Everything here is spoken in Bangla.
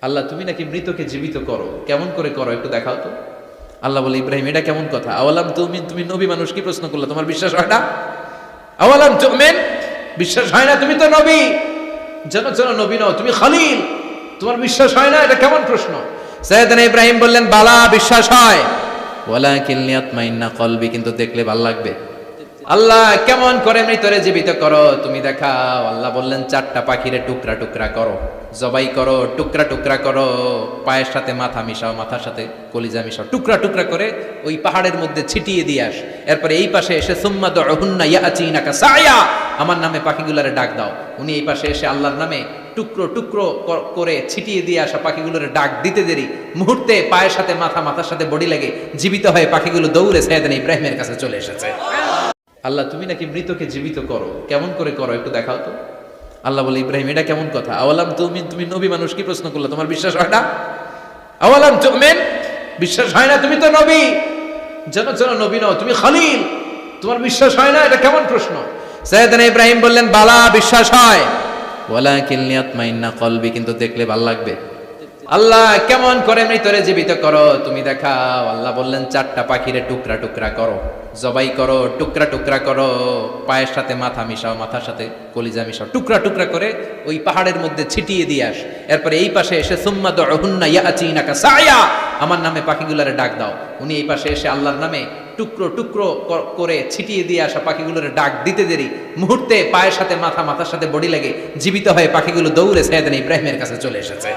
আল্লাহ তুমি নাকি মৃতকে জীবিত করো, কেমন করে করো একটু দেখাও তো। আল্লাহ বলে, ইব্রাহিম এটা কেমন কথা? আওয়ালাম তুমিন, তুমি নবী মানুষ, কি প্রশ্ন করলে? তোমার বিশ্বাস হয় না? আওয়ালাম তুমিন, বিশ্বাস হয় না? তুমি তো নবী, যেন যেন নবী নও, তুমি খলিল, তোমার বিশ্বাস হয় না? এটা কেমন প্রশ্ন? সাইয়েদনা ইব্রাহিম বললেন, বালা, বিশ্বাস হয়, ওয়ালাকিন লিয়াতমাইন্না কলবি, কিন্তু দেখলে ভালো লাগবে। আল্লাহ কেমন করে মৃতরে জীবিত করো তুমি দেখাও। আল্লাহ বললেন, চারটা পাখিরে টুকরা টুকরা করো, জবাই করো, টুকরা টুকরা করো, পায়ের সাথে মাথা মিশাও, মাথার সাথে কলিজা মিশাও, টুকরা টুকরা করে ওই পাহাড়ের মধ্যে ছিটিয়ে দিয়ে আস। এরপরে এই পাশে এসে সুম্মা দুহুন্না ইয়াতিনাকা সায়া, আমার নামে পাখিগুলোরে ডাক দাও। উনি এই পাশে এসে আল্লাহর নামে টুকরো টুকরো করে ছিটিয়ে দিয়ে আসা পাখিগুলোর ডাক দিতে দেরি মুহূর্তে পায়ের সাথে মাথা, মাথার সাথে বডি লেগে জীবিত হয়ে পাখিগুলো দৌড়ে সাইয়েদনা ইব্রাহিমের কাছে চলে এসেছে। আল্লাহ তুমি নাকি মৃতকে জীবিত করো, কেমন করে করো একটু দেখাও তো। আল্লাহ বলে, ইব্রাহিম এটা কেমন কথা? আওয়ালাম তুমিন, তুমি নবী মানুষ, কি প্রশ্ন করলে? তোমার বিশ্বাস হয় না? আওয়ালাম তুমিন, বিশ্বাস হয় না? তুমি তো নবী, যেন যেন নবী নও, তুমি খলিল, তোমার বিশ্বাস হয় না? এটা কেমন প্রশ্ন? সাইয়েদনা ইব্রাহিম বললেন, বালা, বিশ্বাস হয়, ওয়ালাকিন লিয়াতমাইন্না কলবি, কিন্তু দেখলে ভালো লাগবে। আল্লাহ কেমন করে মৃতরে জীবিত করো তুমি দেখাও। আল্লাহ বললেন, চারটা পাখিরে টুকরা টুকরা করো, জবাই করো, টুকরা টুকরা করো, পায়ের সাথে মাথা মিশাও, মাথার সাথে কলিজা মিশাও, টুকরা টুকরা করে ওই পাহাড়ের মধ্যে ছিটিয়ে দিয়ে আস। এরপরে এই পাশে এসে সুম্মা দুহুন্না ইয়াতিনাকা সায়া, আমার নামে পাখিগুলোরে ডাক দাও। উনি এই পাশে এসে আল্লাহর নামে টুকরো টুকরো করে ছিটিয়ে দিয়ে আসা পাখিগুলোর ডাক দিতে দেরি মুহূর্তে পায়ের সাথে মাথা, মাথার সাথে বডি লেগে জীবিত হয়ে পাখিগুলো দৌড়ে সাইয়েদনা ইব্রাহিমের কাছে চলে এসেছে।